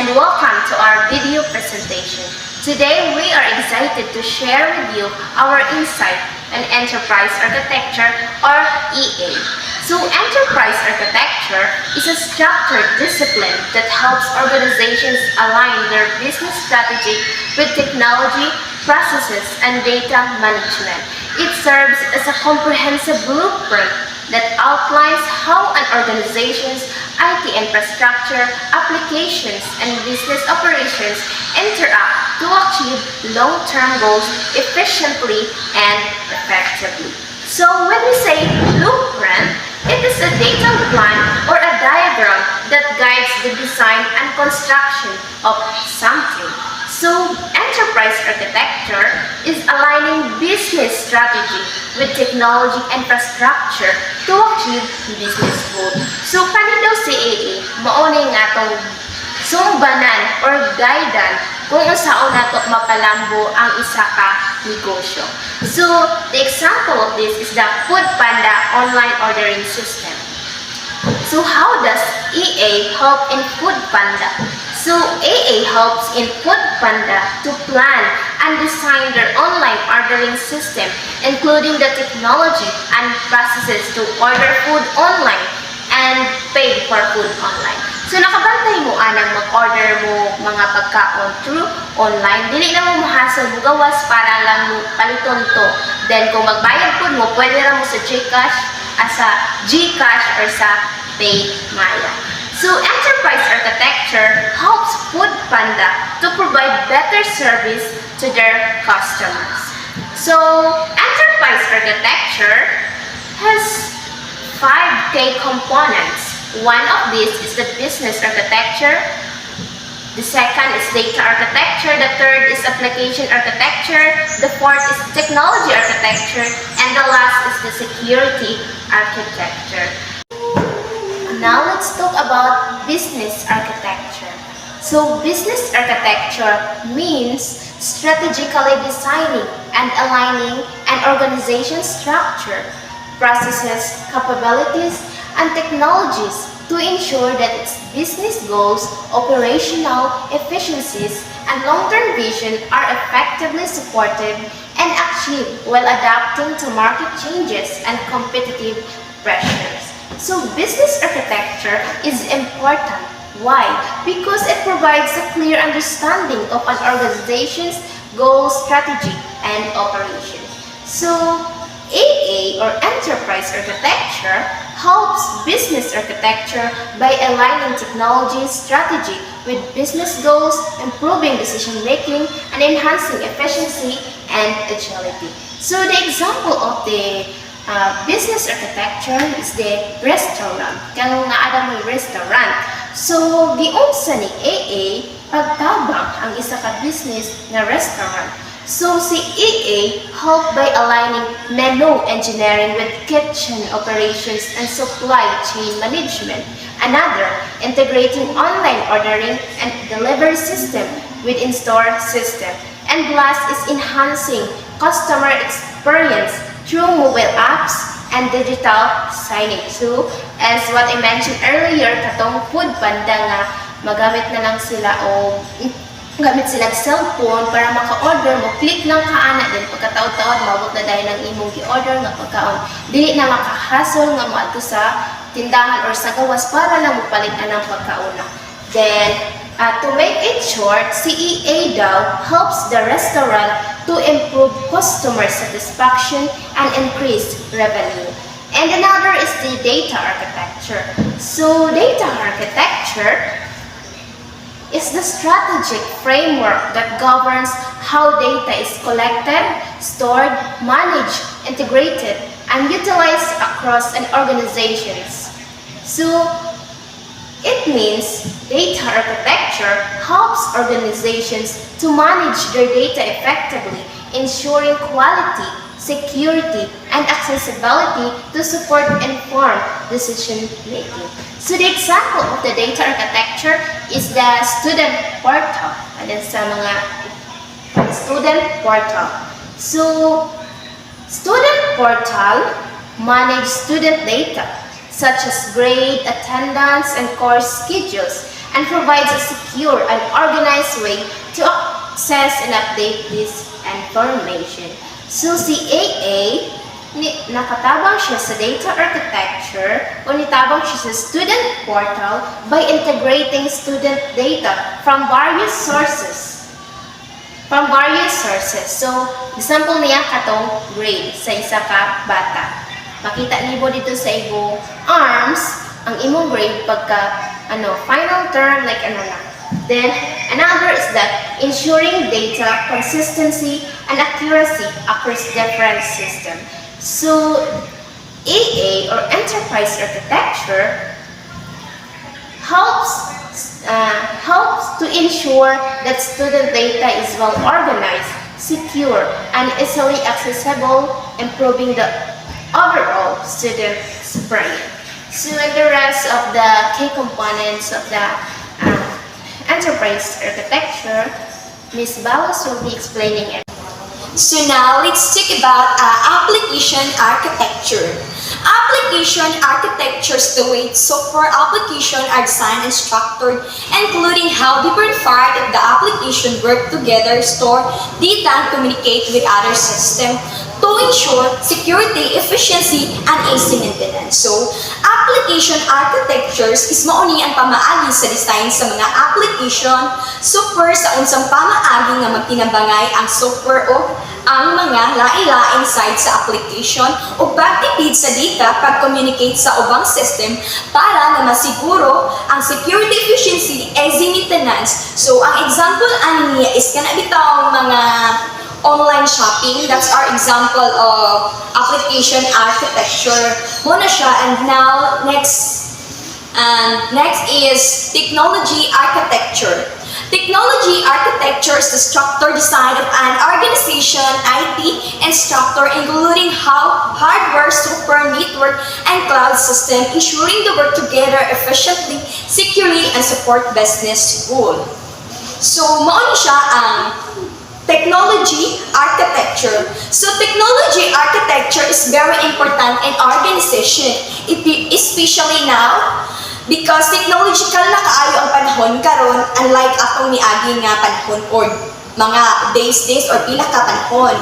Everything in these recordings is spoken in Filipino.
and welcome to our video presentation. Today we are excited to share with you our insight on enterprise architecture or EA. So enterprise architecture is a structured discipline that helps organizations align their business strategy with technology, processes, and data management. It serves as a comprehensive blueprint that outlines how an organization's IT infrastructure, applications, and business operations interact to achieve long-term goals efficiently and effectively. So when we say blueprint, it is a detailed plan or a diagram that guides the design and construction of something. So, enterprise architecture is aligning business strategy with technology infrastructure to achieve business goals. So, daw si AA, mauni nga itong sumbanan or guidan kung saan nato mapalambo ang isa ka negosyo. So, the example of this is the Foodpanda online ordering system. So, how does EA help in Foodpanda? So, AA helps in Foodpanda to plan and design their online ordering system, including the technology and processes to order food online and pay for food online. So, nakabantay mo anang mag-order mo mga pagkaon through online. Dili na mo mahasal mo gawas para lang mo paliton to. Then, kung magbayad po mo, pwede ra mo sa GCash, sa GCash or sa PayMaya. So, enterprise architecture helps Foodpanda to provide better service to their customers. So, enterprise architecture has 5 key components. One of these is the business architecture. The second is data architecture. The third is application architecture. The fourth is technology architecture. And the last is the security architecture. Now let's talk about business architecture. So business architecture means strategically designing and aligning an organization's structure, processes, capabilities, and technologies to ensure that its business goals, operational efficiencies, and long-term vision are effectively supported and achieved while adapting to market changes and competitive pressures. So business architecture is important. Why? Because it provides a clear understanding of an organization's goals, strategy, and operations. So AA or enterprise architecture helps business architecture by aligning technology strategy with business goals, improving decision making, and enhancing efficiency and agility. So the example of the business architecture is the restaurant. Kaya nga ada mo restaurant. So, giunsa ni AA pagtabang ang isa ka business na restaurant. So, si AA help by aligning menu engineering with kitchen operations and supply chain management. Another, integrating online ordering and delivery system with in-store system. And last is enhancing customer experience through mobile apps and digital signage. So, as what I mentioned earlier, katong Foodpanda nga, magamit na lang sila o gamit sila cellphone para maka-order mo, click lang kaana din pagkataon-taon, mabot na dahil ng imong gi-order nga pagkaon. Dili na makahasol nga mo ato sa tindahan or sa gawas para lang mupalitan ng pagkaon. Then, to make it short, CEA daw helps the restaurant to improve customer satisfaction and increase revenue. And another is the data architecture. So data architecture is the strategic framework that governs how data is collected, stored, managed, integrated, and utilized across an organization. So it means data architecture helps organizations to manage their data effectively, ensuring quality, security, and accessibility to support informed decision making. So the example of the data architecture is the student portal. And then sa mga student portal. So student portal manage student data such as grade, attendance, and course schedules, and provides a secure and organized way to access and update this information. So si AA, nakatabang siya sa data architecture o nitabang siya sa student portal by integrating student data from various sources. So, example niya katong grade sa isa ka bata. Makita niyo dito sa imong arms ang imong grade pagka final term like Then another is that ensuring data consistency and accuracy across different systems. So AA or enterprise architecture helps to ensure that student data is well organized, secure, and easily accessible, improving the overall student experience. So, and the rest of the key components of the enterprise architecture, Ms. Balas will be explaining it. So now, let's talk about application architecture. Application architecture is the way software applications are designed and structured, including how different parts of the application work together, store data, and communicate with other systems to ensure security, efficiency, and easy maintenance. So, application architectures is mauni ang pamaagi sa design sa mga application software sa unsang pamaagi nga magtinabangay ang software o ang mga lain-lain side sa application o pagtipid sa data pag-communicate sa ubang system para na masiguro ang security, efficiency, easy maintenance. So, ang example ani niya is kana bitaw mga online shopping. That's our example of application architecture. Muna siya, and now next is technology architecture. Technology architecture is the structure design of an organization, IT, and structure including how hardware, software, network, and cloud system ensuring they work together efficiently, securely, and support business goals. So, mauni siya ang technology architecture. So, technology architecture is very important in organization, especially now, because technological na kaayo ang panahon karon, unlike atong niagi nga panahon or mga days or pila ka panahon.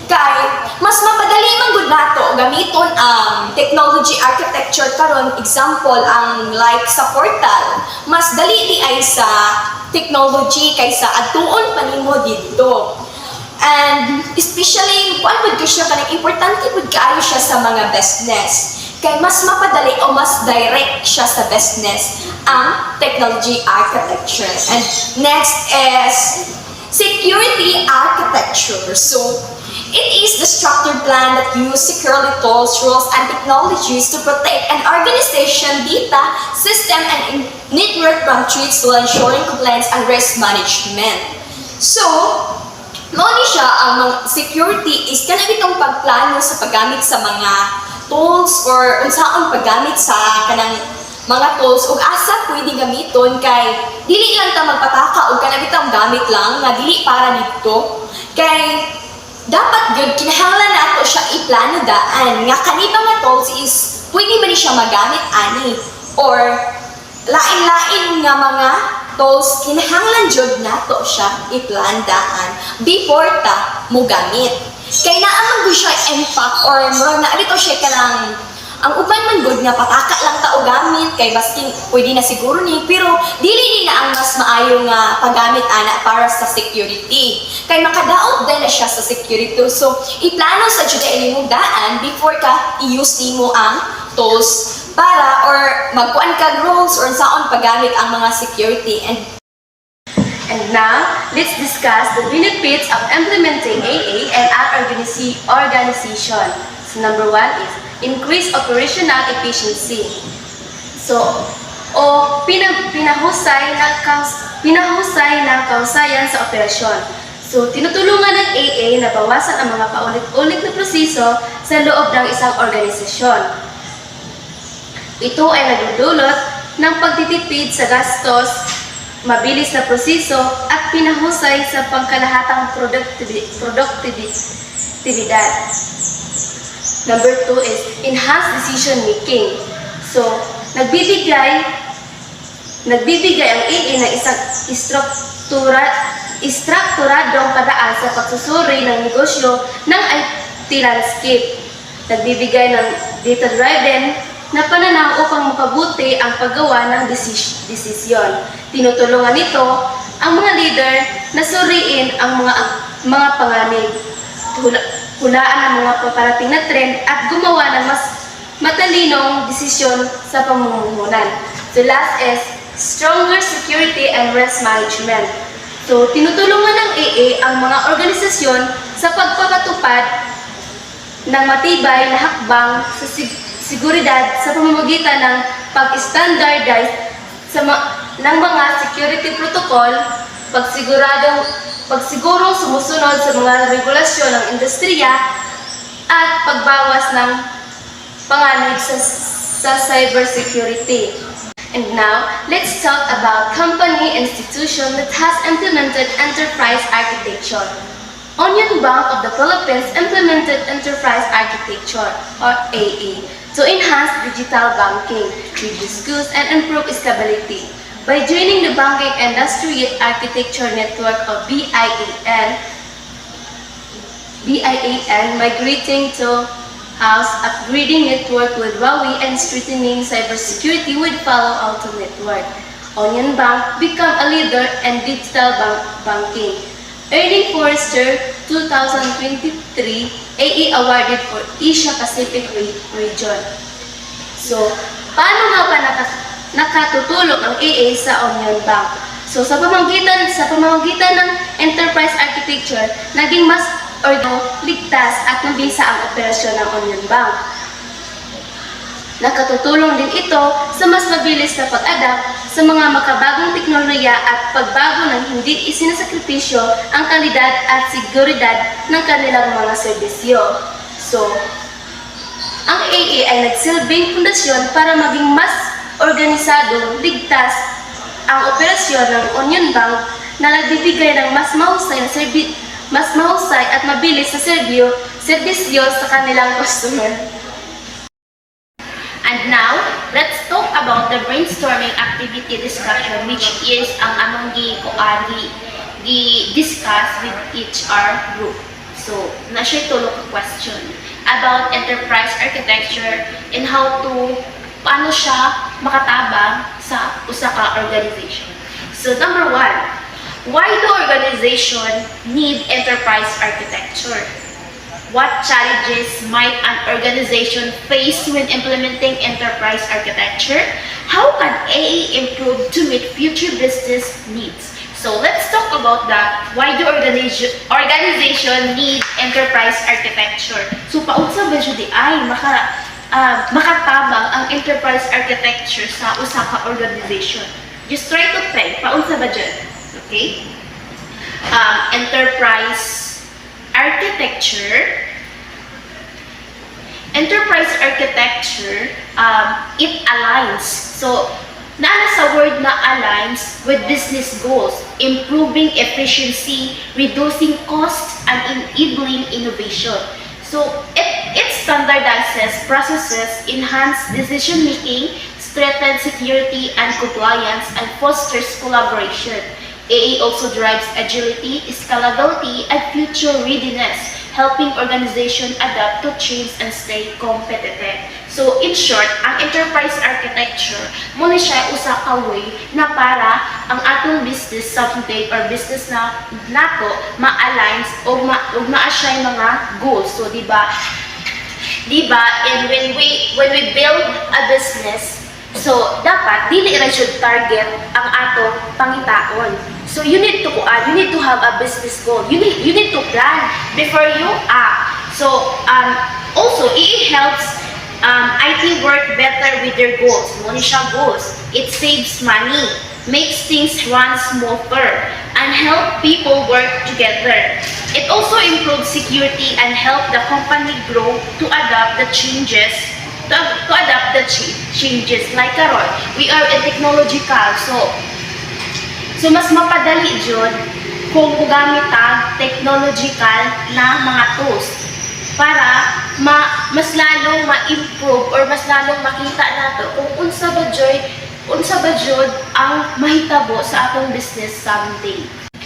Kay mas mapadali man gud nato gamiton ang technology architecture karon, example ang like sa portal, mas dali di ay sa technology kaysa adtuon pa nimo didto. And especially kuan pud siya kanang importante pud kaayo siya sa mga business. Kay mas mapadali o mas direct siya sa business ang technology architecture. And next is security architecture. So, it is the structured plan that use security tools, rules, and technologies to protect an organization data, system, and network from threats while ensuring compliance and risk management. So, mauni siya ang mga security is kanang itong pagplano sa paggamit sa mga tools or unsaon paggamit sa kanang mga tools ug asa pwede gamiton kay dili lang ta magpataka og kanang bitang gamit lang nga dili para didto kay dapat gyud kinahanglan nato siya iplano daan nga kani mga tools is pwede ba ni siya magamit ani or lain-lain nga mga tools kinahanglan jud nato siya iplandaan before ta mo gamit. Kay naamang gud siya impact or murag na dito siya kanang ang uban man gud nga pataka lang ta og gamit kay baskin pwede na siguro ni pero dili ni na ang mas maayo nga paggamit ana para sa security. Kay makadaot din na siya sa security. So iplano sa jud imong daan before ka i-use nimo ang tools para or magkuan ka rules or saon paggamit ang mga security. And now, let's discuss the benefits of implementing AA and our organization. So number one is increase operational efficiency. So, pinahusay na kausayan sa operasyon. So, tinutulungan ng AA na bawasan ang mga paulit-ulit na proseso sa loob ng isang organisasyon. Ito ay nagdudulot ng pagtitipid sa gastos, mabilis na proseso at pinahusay sa pangkalahatang produktibidad. Number 2 is enhanced decision making. So, nagbibigay Nagbibigay ang AA ng isang istrukturadong paraan sa pagsusuri ng negosyo ng IT landscape. Nagbibigay ng data-driven na pananaw upang makabuti ang paggawa ng desisyon. Tinutulungan nito ang mga leader na suriin ang mga panganib, hulaan ang mga paparating na trend at gumawa ng mas matalinong desisyon sa pamumuhunan. So last is stronger security and risk management. So tinutulungan ng AA ang mga organisasyon sa pagpapatupad ng matibay na hakbang sa seguridad sa pamamagitan ng pag-standardize ng mga security protocol, pagsigurong sumusunod sa mga regulasyon ng industriya, at pagbawas ng panganib sa cybersecurity. And now, let's talk about company institution that has implemented enterprise architecture. Onion Bank of the Philippines implemented enterprise architecture, or AA, to enhance digital banking, reduce costs, and improve scalability. By joining the Banking Industry Architecture Network of BIAN, migrating to house, upgrading network with Huawei, and strengthening cybersecurity with Palo Alto Network, Onion Bank become a leader in digital banking, earning Forrester 2023 AA awarded for Asia Pacific region. So, paano nga ba nakatutulong ang AA sa Onion Bank? So, sa pamamagitan ng enterprise architecture, naging mas ligtas at mabisa ang operasyon ng Onion Bank. Nakatutulong din ito sa mas mabilis na pag-adapt sa mga makabagong teknolohiya at pagbago ng hindi isinasakripisyo ang kalidad at seguridad ng kanilang mga serbisyo. So, ang AA ay nagsilbing pundasyon para maging mas organisado, ligtas ang operasyon ng Onion Bank na nagbibigay ng mas mahusay at mabilis na serbisyo sa kanilang customer. And now, let's talk about the brainstorming activity discussion, which is ang among discuss with each our group. So, na-share tulong question about enterprise architecture and paano siya makatabang sa usa ka organization. So, number 1, why do organization need enterprise architecture? What challenges might an organization face when implementing enterprise architecture? How can AA improve to meet future business needs? So let's talk about that. Why do organization need enterprise architecture? So paunsa ba jud ay makatabang ang enterprise architecture sa usa ka organization? Just try to think, paunsa ba jud? Okay? Enterprise architecture, it aligns. So, naana sa word na aligns with business goals, improving efficiency, reducing cost, and enabling innovation. So, it standardizes processes, enhances decision-making, strengthens security and compliance, and fosters collaboration. AA also drives agility, scalability, and future readiness, helping organizations adapt to change and stay competitive. So, in short, ang enterprise architecture, muna siya usa ka way na para ang atong business someday or business na nato ma-aligns o naa siya mga goals. So, di ba? And when we build a business, so dapat dili ra jud target ang atong pangitaon. So you need to have a business goal. You need to plan before you act. So also it helps IT work better with their goals. Mo ni siya goals. It saves money, makes things run smoother, and help people work together. It also improves security and help the company grow to adapt the changes. Changes like karon, we are a technological, so mas mapadali jud kung gamit ang technological na mga tools para mas lalong ma-improve or mas lalong makita nato kung unsa ba joy unsa ba jud ang mahitabo sa atong business someday.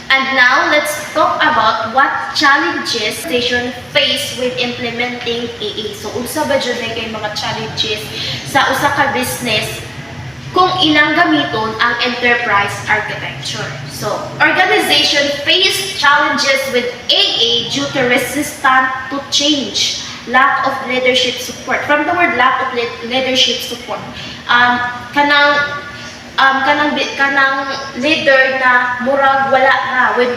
And now, let's talk about what challenges station face with implementing AA. So, unsa ba jud na kay mga challenges sa usa ka business kung ilang gamiton ang enterprise architecture. So, organization face challenges with AA due to resistance to change, lack of leadership support. From the word lack of leadership support, kanang leader na murag wala na when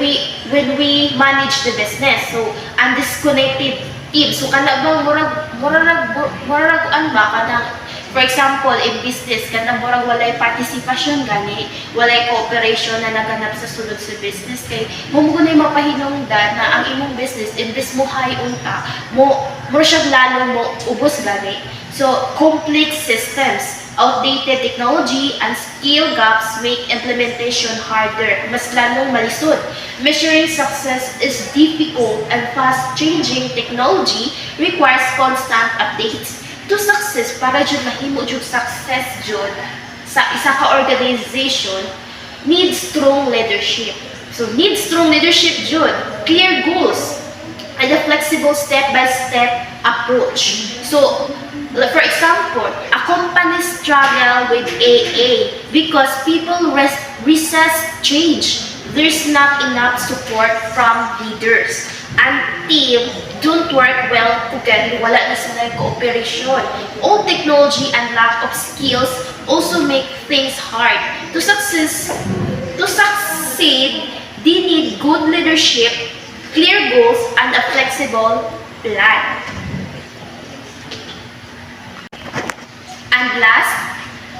we manage the business. So, undisconnected team. So, kana bang murag an ba kanang, for example, in business, kanang murag walay participation gani, walay cooperation na naganap sa sulod sa business, kay mo na mapahinungdan na ang imong business imbes mo hayon ka, mo siya lalo mo ubos gani. So, complex systems, outdated technology, and skill gaps make implementation harder, mas lalong malisod. Measuring success is difficult, and fast-changing technology requires constant updates. To success, para jud mahimo jud success jud sa isa ka organization, need strong leadership. So, need strong leadership jud, clear goals, and a flexible step-by-step approach. So, for example, a company struggle with AA because people resist change. There's not enough support from leaders. And team don't work well together. Wala na sila cooperation. Old technology and lack of skills also make things hard. To succeed, they need good leadership, clear goals, and a flexible plan. And last,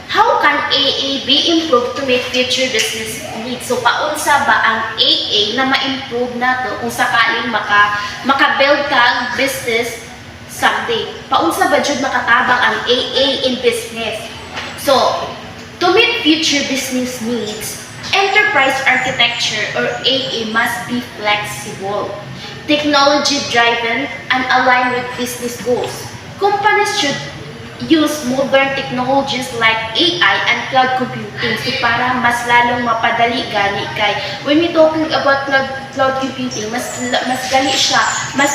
how can AA be improved to meet future business needs? So, paunsa ba ang AA na ma-improve nato kung sakaling maka-build ka business someday? Paunsa ba jud makatabang ang AA in business? So, to meet future business needs, enterprise architecture or AA must be flexible, technology-driven, and aligned with business goals. Companies should use modern technologies like AI and cloud computing so para mas lalong mapadali gani kay when we talking about cloud computing, mas gali siya, mas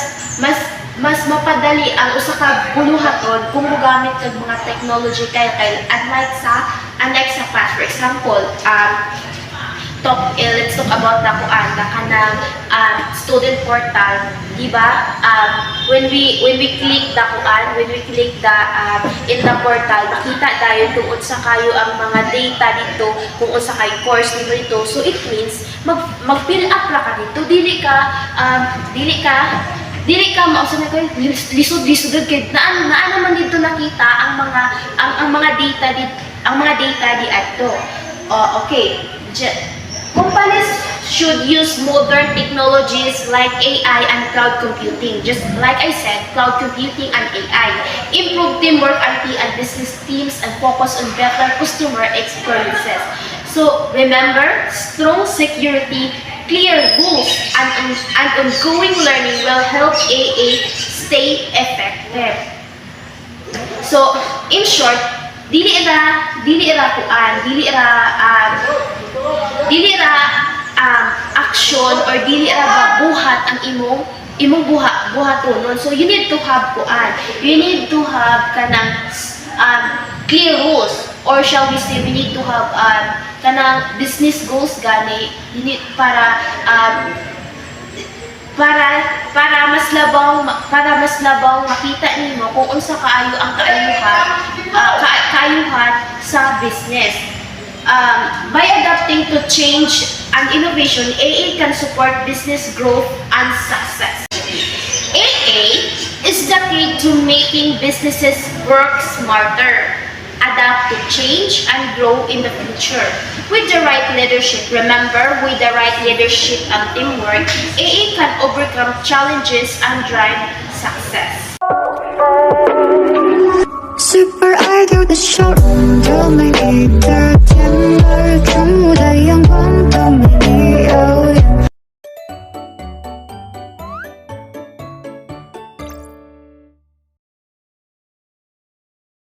mapadali ang usa ka buluhaton kung mogamit kag mga technology kay unlike sa past. For example, let's talk about na kanang student portal, di ba? When we click the in the portal, makita tayo kung unsa kayo ang mga data dito, kung unsa kay course dito. So it means mag-fill up ra ka dito, dili ka mausa na kayo lisod kay naan naman dito nakita ang mga data di adto. Okay. Companies should use modern technologies like AI and cloud computing. Just like I said, cloud computing and AI. Improve teamwork and business teams and focus on better customer experiences. So remember, strong security, clear goals, and ongoing learning will help AA stay effective. So in short, dili ra action or dili ra buhat ang imong buhatonon. So you need to have kanang clear rules, or shall we say we need to have kanang business goals gani, you need para mas labang makita nimo kung unsa kaayo ang kaayuhan sa business. By adapting to change and innovation, AA can support business growth and success. AA is the key to making businesses work smarter, adapt to change, and grow in the future. With the right leadership, remember, with the right leadership and teamwork, AA can overcome challenges and drive success. Super idol, the show, don't make